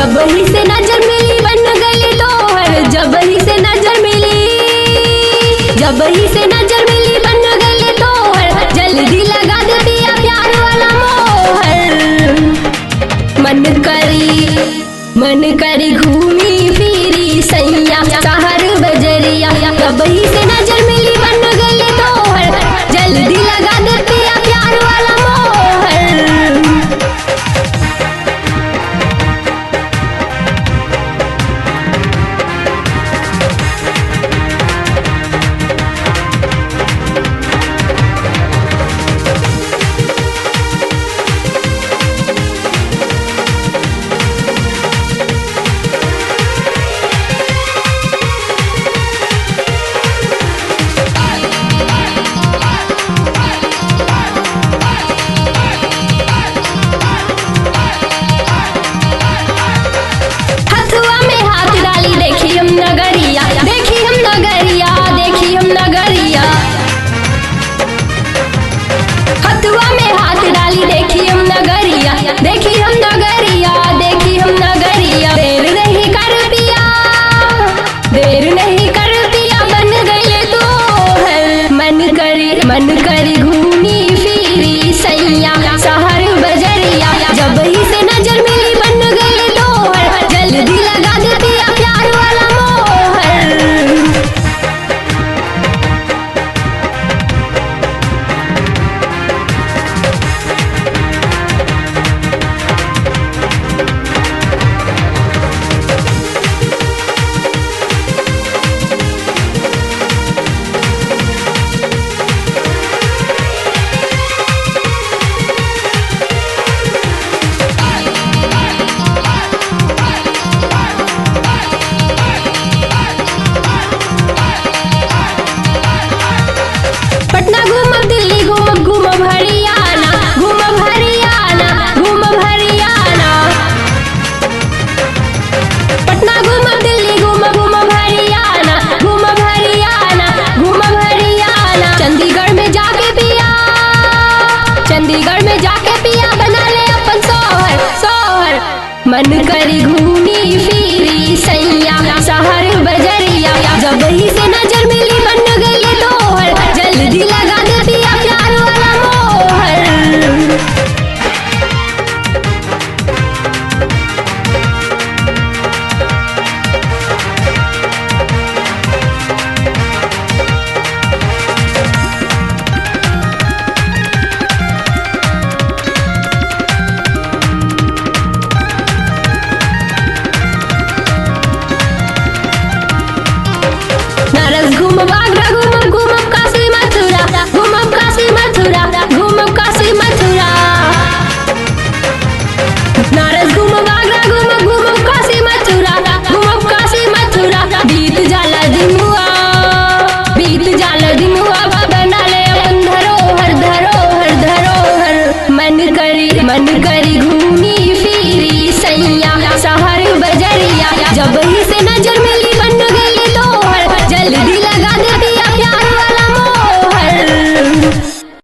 जब ही से नजर मिली बन गई तोहर, जब ही से नजर मिली, जब ही से नजर मिली बन गई तोहर, जल्दी लगा दे पिया प्यार वाला मोहर। मन करी घूमी फिरी सैया शहर बजरिया, जब ही से नजर मिली बन गई तोहर, जल्दी लगा दे पिया प्यार वाला मोहर। मन करी घूमी फिरी सैया शहर बजरिया, जब ही से नजर मिली बन गई तोहर, जल्दी लगा दे पिया प्यार वाला मोहर। पटना घूमब, दिल्ली घूमब, घूमब हरियाणा, घूमब हरियाणा, घूमब हरियाणा। पटना घूमब, दिल्ली घूमब, घूमब हरियाणा, घूमब हरियाणा, घूमब हरियाणा। चंडीगढ़ में जाके पिया, चंडीगढ़ में जाके पिया बना ले अपन सोहर, सोहर। मन करी